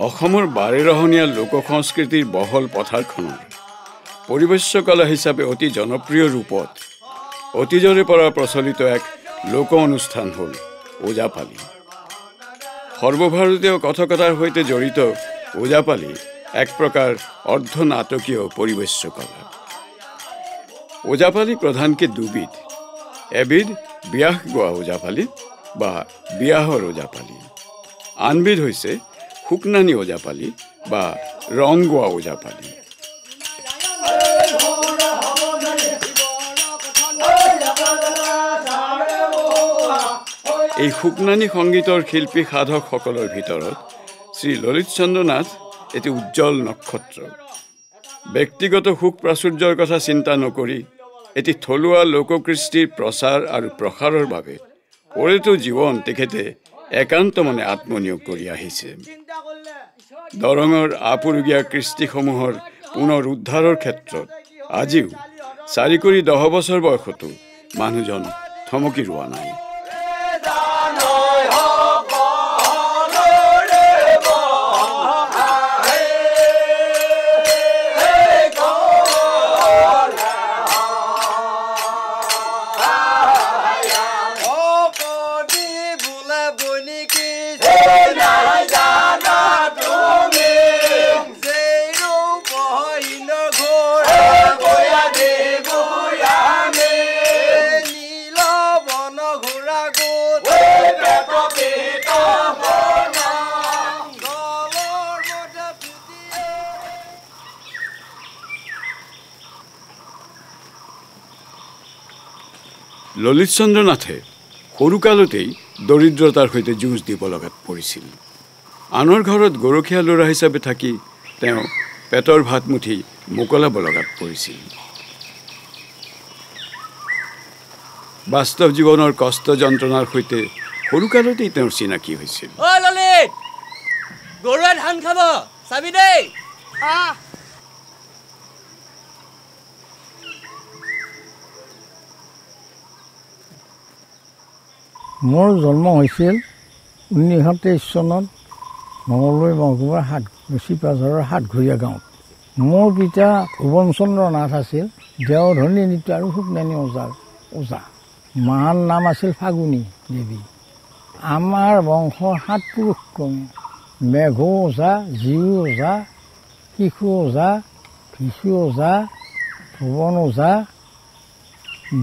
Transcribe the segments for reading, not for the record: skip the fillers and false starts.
অসমৰ বাৰেৰহণীয়া লোক সংস্কৃতিৰ বহল পথাৰখনৰ পৰিবেশ্য কলা হিচাপে অতি জনপ্ৰিয় ৰূপত অতীজৰে পৰা প্ৰচলিত এক লোক অনুষ্ঠান হ'ল ওজাপালি। সৰ্বভাৰতীয় কথকতাৰ সৈতে জড়িত ওজাপালি এক প্ৰকাৰ অৰ্ধনাটকীয় পৰিবেশ্য কলা। ওজাপালি প্ৰধানকৈ দুবিধ, এবিধ বিয়াহ গোৱা ওজাপালি বা বিয়াহৰ ওজাপালি, আনবিধ হৈছে শুকনানী ওজাপালি বা ৰং গোৱা ওজাপালি। এই শুকনানী সংগীতৰ শিল্পী সাধকসকলৰ ভিতৰত শ্ৰী ললিত চন্দ্ৰ নাথ এটি উজ্জ্বল নক্ষত্ৰ। ব্যক্তিগত সুখ প্ৰাচুৰ্যৰ কথা চিন্তা নকৰি এটি থলুৱা লোককৃষ্টিৰ প্ৰচাৰ আৰু প্ৰসাৰৰ বাবে পৰেতো জীৱন তেখেতে একান্ত মনে আত্মনিয়োগ কৰি আহিছে। দৰঙৰ আপুৰুগীয়া কৃষ্টিসমূহৰ পুনৰ উদ্ধাৰৰ ক্ষেত্ৰত আজিও 4-10 বছৰ বয়সতো মানুহজন থমকি ৰোৱা নাই। ললিত চন্দ্ৰ নাথে সৰুকালতেই দৰিদ্ৰতাৰ সৈতে যুঁজ দিব লগাত পৰিছিল। আনৰ ঘৰত গৰখীয়া ল'ৰা হিচাপে থাকি তেওঁ পেটৰ ভাতমুঠি মোকলাব লগাত পৰিছিল। বাস্তৱ জীৱনৰ কষ্ট যন্ত্ৰণাৰ সৈতে সৰুকালতেই তেওঁৰ চিনাকি হৈছিল। মোৰ জন্ম হৈছিল 1923 চনত মঙলদৈ মহকুমাৰ চিপাঝাৰৰ সাতঘৰীয়া গাঁৱত। মোৰ পিতা ভুৱন চন্দ্ৰ নাথ আছিল দেওধনী নৃত্য আৰু শুকনানী ওজা। মাৰ নাম আছিল ফাগুনী দেৱী। আমাৰ বংশৰ 7 পুৰুষ ক্ৰমে মেঘু ওজা, জীউ ওজা, শিশু ওজা, ভিচু ওজা, ভুৱন ওজা,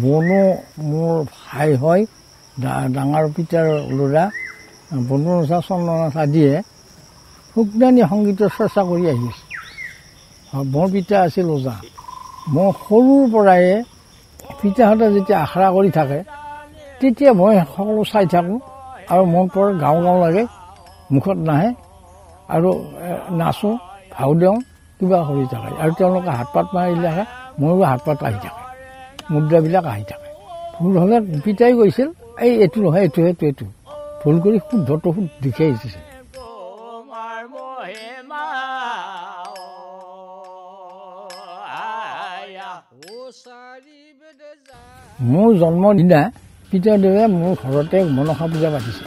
বনু মোৰ ভাই হয়, ডাঙৰ পিতাৰ ল'ৰা বনু ওজা, চন্দ্ৰনাথ আদিয়ে শুকনানী সংগীতৰ চৰ্চা কৰি আহি আছে। মোৰ পিতা আছিল ওজা। মই সৰুৰ পৰাই পিতাহঁতে যেতিয়া আখৰা কৰি থাকে তেতিয়া মই সকলো চাই থাকোঁ আৰু মোৰ পৰা গাঁও লাগে, মুখত নাহে আৰু নাচোঁ, ভাও দিওঁ, কিবা কৰি থাকে আৰু তেওঁলোকে হাত পাত মাৰিলে আহে, ময়ো হাত পাত আহি থাকে, মুদ্ৰাবিলাক আহি থাকে। ভুল হ'লে পিতাই কৈছিল এই এইটো নহয়, এইটো ভুল কৰি শুদ্ধটো দেখুৱাই দিছে। মোৰ জন্মদিনা পিতাদেৱে মোৰ ঘৰতে মনসা পূজা পাতিছে।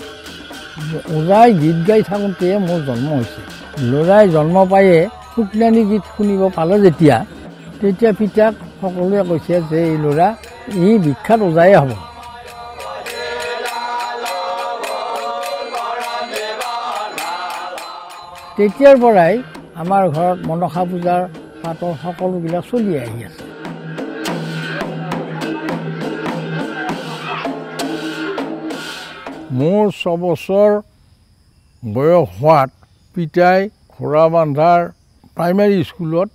ওজাই গীত গাই থাকোঁতে মোৰ জন্ম হৈছে। ল'ৰাই জন্ম পায়ে শুকনানী গীত শুনিব পালে তেতিয়া পিতাক সকলোৱে কৈছে যে এই ল'ৰা ই বিখ্যাত ওজায়ে হ'ব। তেতিয়াৰ পৰাই আমাৰ ঘৰত মনসা পূজাৰ পাতৰ সকলোবিলাক চলি আহি আছে। মোৰ 6 বছৰ বয়স হোৱাত পিতাই ঘোঁৰাবান্ধাৰ প্ৰাইমেৰী স্কুলত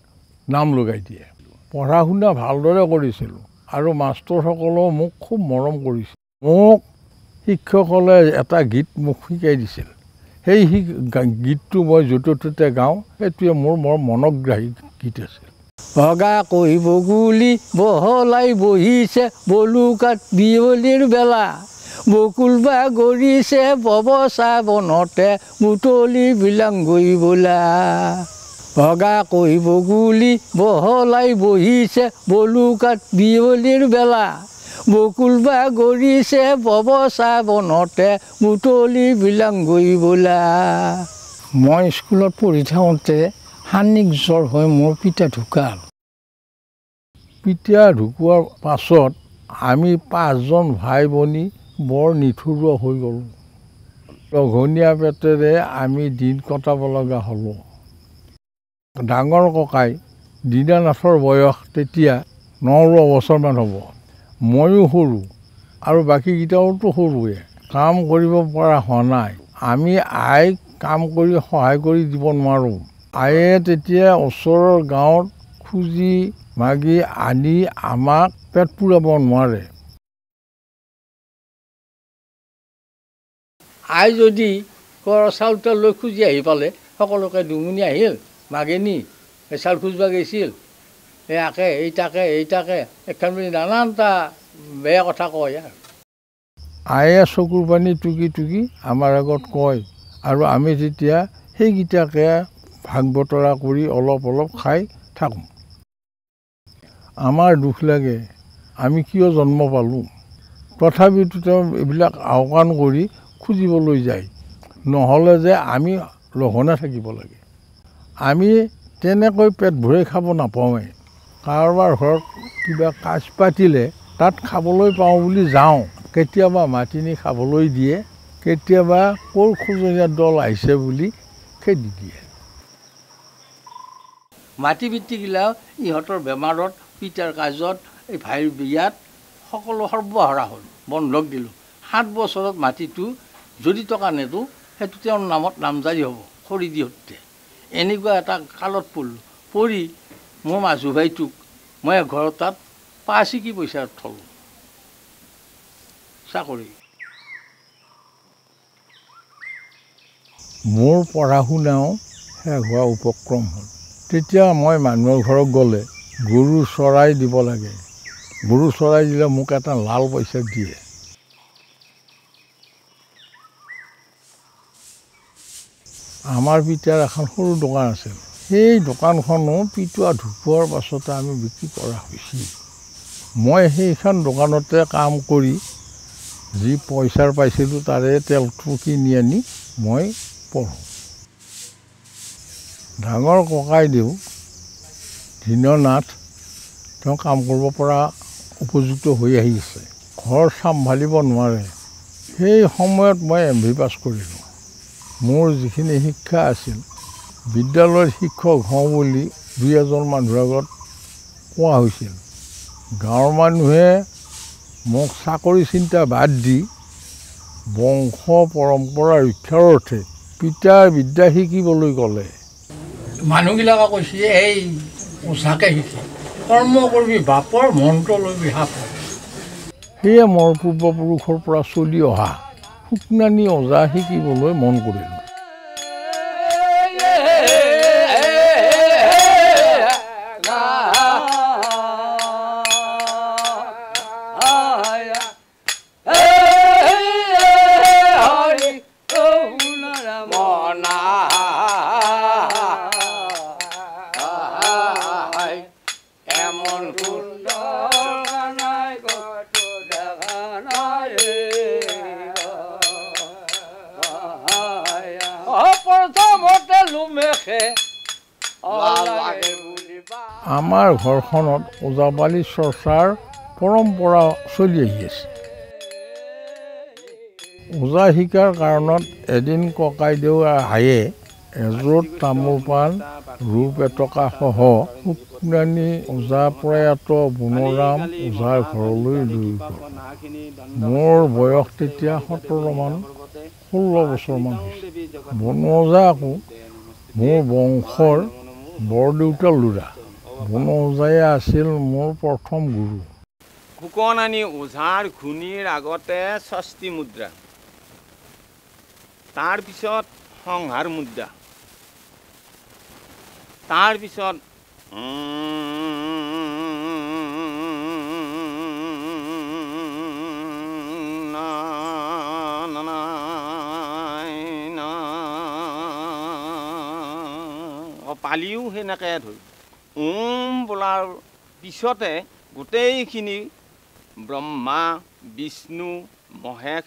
নাম লগাই দিয়ে। পঢ়া শুনা ভালদৰে কৰিছিলোঁ আৰু মাষ্টৰসকলেও মোক খুব মৰম কৰিছিল। মোক শিক্ষকসকলে এটা গীত মোক শিকাই দিছিল। সেই গীতটো মই য'তে ত'তে গাওঁ, সেইটোৱে মোৰ মনোগ্ৰাহী গীত আছিল। ভগা কৈ বগুলি বহলাই বহিছে বলুকাত বিয়লিৰ বেলা, বকুল বা গৰিছে ববচা বনতে বুটলি বিলাংগৈ বোলা। ভগা কৈ বগুলি বহলাই বহিছে বলুকাত বিয়লিৰ বেলা, বকুল বা গৰিছে ববচা বনতে বুটলি বিলাংগৈ বোলা। মই স্কুলত পঢ়ি থাকোঁতে সান্নিক জ্বৰ হৈ মোৰ পিতা ঢুকাল। পিতা ঢুকোৱাৰ পাছত আমি 5জন ভাই ভনী বৰ নিঠুৰুৱা হৈ গ'লোঁ। লঘনীয়া পেটেৰে আমি দিন কটাব লগা হ'লোঁ। ডাঙৰ ককাই দীনানাথৰ বয়স তেতিয়া 9 বছৰমান হ'ব। ময়ো সৰু আৰু বাকীকেইটাওতো সৰুৱে। কাম কৰিব পৰা হোৱা নাই। আমি আইক কাম কৰি সহায় কৰি দিব নোৱাৰোঁ। আয়ে তেতিয়া ওচৰৰ গাঁৱত খুজি মাগি আনি আমাক পেট পূৰাব নোৱাৰে। আই যদি চাউল তাউল লৈ খুজি আহি পালে সকলোকে দুমুনি আহিল মাগেনি চাউল খুজিব গৈছিল এইটাকে এখন বুলি নানানটা বেয়া কথা কয়। আয়ে চকুৰ পানী টুকি টুকি আমাৰ আগত কয় আৰু আমি তেতিয়া সেইকেইটাকে ভাগ বতৰা কৰি অলপ অলপ খাই থাকোঁ। আমাৰ দুখ লাগে আমি কিয় জন্ম পালোঁ। তথাপিতো তেওঁ এইবিলাক আওকাণ কৰি খুজিবলৈ যায়, নহ'লে যে আমি লঘোণে থাকিব লাগে। আমি তেনেকৈ পেট ভৰাই খাব নাপাওঁৱেই। কাৰোবাৰ ঘৰত কিবা কাজ পাতিলে তাত খাবলৈ পাওঁ বুলি যাওঁ। কেতিয়াবা মাতি নি খাবলৈ দিয়ে, কেতিয়াবা ক'ৰ খোজনীয়া দল আহিছে বুলি খেদি দিয়ে। মাটি বৃত্তিগিলাও ইহঁতৰ বেমাৰত পিতাৰ কাজত এই ভাইৰ বিয়াত সকলো সৰ্বহাৰা হ'ল, বন্ধক দিলোঁ। 7 বছৰত মাটিটো যদি টকা নেদোঁ সেইটো তেওঁৰ নামত নামজাৰি হ'ব খৰি দিওঁতে। এনেকুৱা এটা কালত পৰিলোঁ। পৰি মোৰ মাজু ভাইটোক মই ঘৰৰ তাত 5 পইচাত থলোঁ চাকৰি। মোৰ পঢ়া শুনাও শেষ হোৱা উপক্ৰম হ'ল। তেতিয়া মই মানুহৰ ঘৰত গ'লে গৰু চৰাই দিব লাগে। গৰু চৰাই দিলে মোক এটা লাল পইচা দিয়ে। আমাৰ পিতাৰ এখন সৰু দোকান আছিল। সেই দোকানখনো পিতা ঢুকোৱাৰ পাছতে আমি বিক্ৰী কৰা হৈছিল। মই সেইখন দোকানতে কাম কৰি যি পইচাৰ পাইছিলোঁ তাৰে তেলটো কিনি আনি মই পঢ়োঁ। ডাঙৰ ককাইদেউ দীননাথ তেওঁ কাম কৰিব পৰা উপযুক্ত হৈ আহিছে। ঘৰ চম্ভালিব নোৱাৰে। সেই সময়ত মই MV পাছ কৰিলোঁ। মোৰ যিখিনি শিক্ষা আছিল বিদ্যালয়ৰ শিক্ষক হওঁ বুলি 2-এজন মানুহৰ আগত কোৱা হৈছিল। গাঁৱৰ মানুহে মোক চাকৰি চিন্তা বাদ দি বংশ পৰম্পৰা ৰক্ষাৰ অৰ্থে পিতাৰ বিদ্যা শিকিবলৈ ক'লে। মানুহবিলাকে কৈছে এই ওচাকে শিকে, কৰ্ম কৰিবি বাপৰ মন্ত্ৰ লৈবি সাপৰ। সেয়ে মোৰ পূৰ্বপুৰুষৰ পৰা চলি অহা শুকনানী ওজা শিকিবলৈ মন কৰিলোঁ। আমাৰ ঘৰখনত ওজাপালি চৰ্চাৰ পৰম্পৰা চলি আহি আছে। ওজা শিকাৰ কাৰণত এদিন ককাইদেউ হায়ে এযোৰ তামোল পাণ ৰূপ এটকা সহ শুকনানী ওজা প্ৰয়াত বনৰাম ওজাৰ ঘৰলৈ লৈ গ'ল। মোৰ বয়স তেতিয়া 16 বছৰমান হৈছে। বন ওজা আকৌ মোৰ বংশৰ বৰদেউতাৰ ল'ৰা। বন ওজাই আছিল মোৰ প্ৰথম গুৰু। শুকনানী ওজাৰ ঘূনিৰ আগতে ষষ্ঠী মুদ্ৰা, তাৰপিছত সংহাৰ মুদ্ৰা, তাৰপিছত পালিও সেনেকৈ ধৰি বোলাৰ পিছতে গোটেইখিনি ব্ৰহ্মা বিষ্ণু মহেশ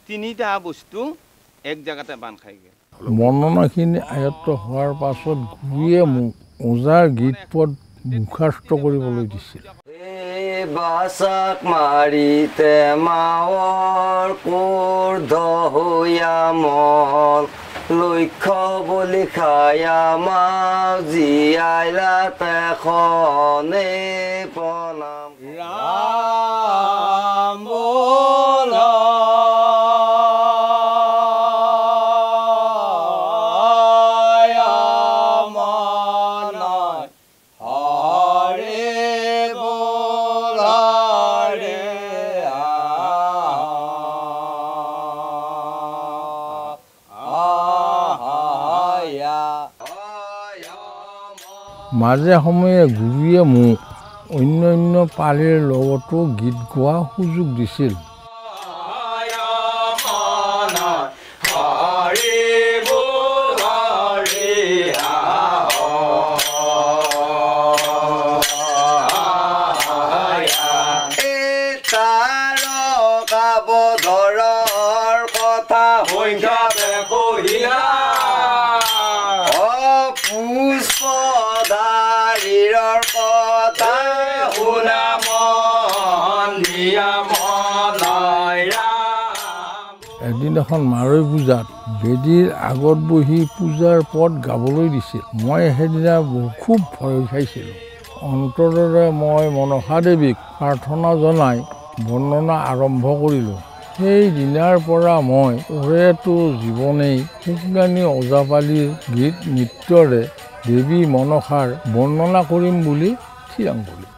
3টা বস্তু এক জেগাতে বান্ধ খাই গ'ল। বৰ্ণনাখিনি আয়ত্ত হোৱাৰ পাছত গুৰুৱে মোক ওজাৰ গীত পদ মুখাস্ত কৰিবলৈ দিছিল। বাচাক মাৰিতে মাৱৰ কোৰ্ধ হৈয়া মন লক্ষ্য বুলি খায়া মাও জীয়াইলা তেখনে প্ৰণাম ৰাম বোল মাজে সময়ে গুৰুৱে মোক অন্য পালিৰ লগতো গীত গোৱা সুযোগ দিছিল। এদিন এখন মাৰৈ পূজাত বেদীৰ আগত বহি পূজাৰ পদ গাবলৈ দিছিল। মই সেইদিনা খুব ভয় খাইছিলোঁ। অন্তৰেৰে মই মনসা দেৱীক প্ৰাৰ্থনা জনাই বৰ্ণনা আৰম্ভ কৰিলোঁ। সেই দিনাৰ পৰা মই ওৰেটো জীৱনেই সুজ্ঞানী ওজাপালিৰ গীত নৃত্যৰে দেৱী মনসাৰ বৰ্ণনা কৰিম বুলি থিৰাং কৰিলোঁ।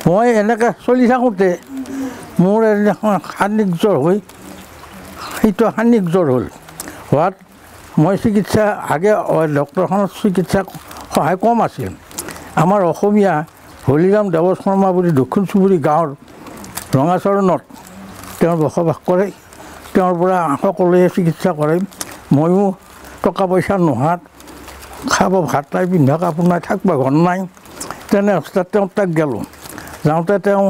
মই এনেকৈ চলি থাকোঁতে মোৰ এদিনাখন সান্নিক জ্বৰ হৈ সেইটো সান্নিক জ্বৰ হ'ল। হোৱাত মই চিকিৎসা আগে ডক্তৰখনত চিকিৎসা সহায় কম আছিল। আমাৰ অসমীয়া হলিৰাম দেৱ শৰ্মা বুলি দক্ষিণ চুবুৰী গাঁৱৰ ৰঙাচৰণত তেওঁ বসবাস কৰে। তেওঁৰ পৰা সকলোৱে চিকিৎসা কৰে। ময়ো টকা পইচা নোহোৱাত খাব ভাত নাই, পিন্ধা কাপোৰ নাই, থাকিব ঘৰ নাই। তেনে অৱস্থাত তেওঁ তাক গ'লোঁ। যাওঁতে তেওঁ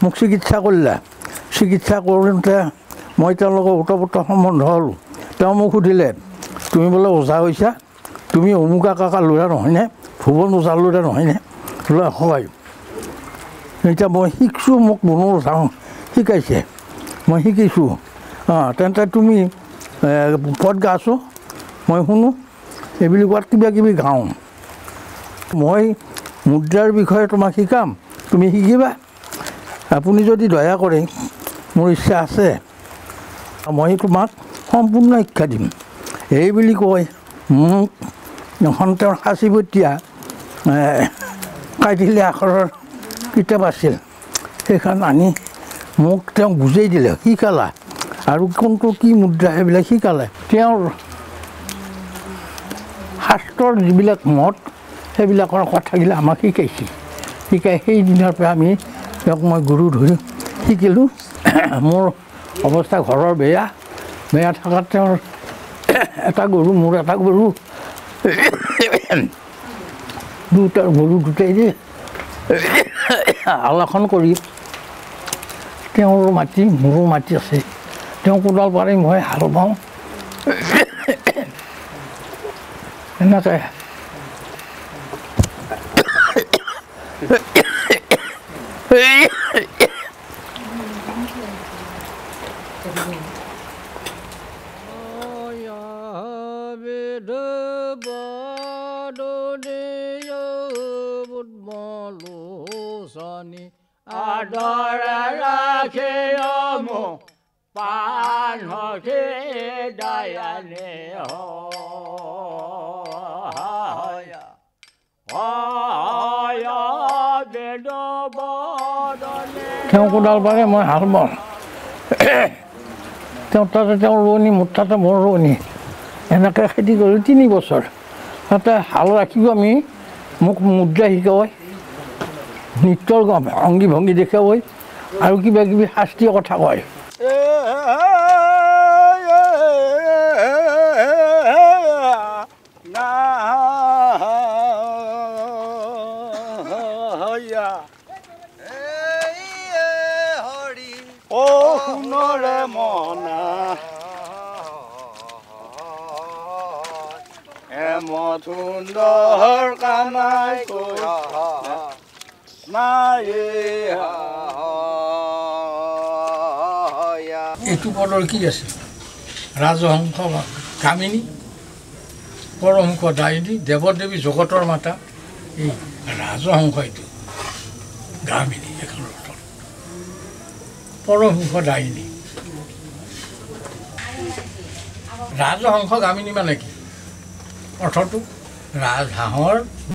মোক চিকিৎসা কৰিলে। চিকিৎসা কৰোঁতে মই তেওঁৰ লগত ওতঃপ্ৰোত সম্বন্ধ হ'লোঁ। তেওঁ মোক সুধিলে, তুমি বোলে ওজা হৈছা, তুমি অমুকা কাকা ল'ৰা নহয়নে, ভুৱন ওজাৰ ল'ৰা নহয়নে? বোলে হয়। এতিয়া মই শিকিছোঁ, মোক মনো যাওঁ শিকাইছে, মই শিকিছোঁ। তেন্তে তুমি পদ গাইছোঁ, মই শুনো, এইবুলি কোৱাত কিবা কিবি গাওঁ। মই মুদ্ৰাৰ বিষয়ে তোমাক শিকাম, তুমি শিকিবা। আপুনি যদি দয়া কৰে, মোৰ ইচ্ছা আছে, মই তোমাক সম্পূৰ্ণ শিক্ষা দিম। এই বুলি কৈ মোক এখন তেওঁৰ সাঁচিপতীয়া কাইটিলি আখৰৰ কিতাপ আছিল, সেইখন আনি মোক তেওঁ বুজাই দিলে, শিকালা আৰু কোনটো কি মুদ্ৰা সেইবিলাক শিকালে। তেওঁৰ শাস্ত্ৰৰ যিবিলাক মত সেইবিলাকৰ কথাবিলাক আমাক শিকাইছিল। শিকাই সেই দিনৰ পৰা আমি তেওঁক মই গুৰু ধৰি শিকিলোঁ। মোৰ অৱস্থা ঘৰৰ বেয়া থকাত তেওঁৰ এটা গৰু, মোৰ এটা গৰু, দুটা গৰু দুটাই যে আলাখন কৰি তেওঁৰ মাটি মোৰো মাটি আছে। তেওঁ কোদাল পাৰি মই হাল বাওঁ। এনেকৈ বুদ্মলোচনী আদৰে ৰাখে মোক পানসে দায়ানে তেওঁ কোদাল পাৰে মই হাল বাওঁ তেওঁ তাতে তেওঁ ৰোৱনী মোৰ তাতে মোৰ ৰোৱনী এনেকৈ খেতি কৰিলোঁ 3 বছৰ তাতে হাল ৰাখিব আমি মোক মুদ্ৰা শিকায় নৃত্যৰ অংগী ভংগী দেখুৱাই আৰু কিবা কিবি শাস্ত্ৰীয় কথা কয় সোণৰে মনা মথুন্দৰ কানাই এইটো পদৰ কি আছে ৰাজহংস কামিনী পৰমুখ দায়িনী দেৱদেৱী জগতৰ মাতা এই ৰাজহংস এইটো গামিনী এখন পৰমুখ দায়িনী ৰাজহংস গামিনী মানে কি অৰ্থটো ৰাজহাঁহৰ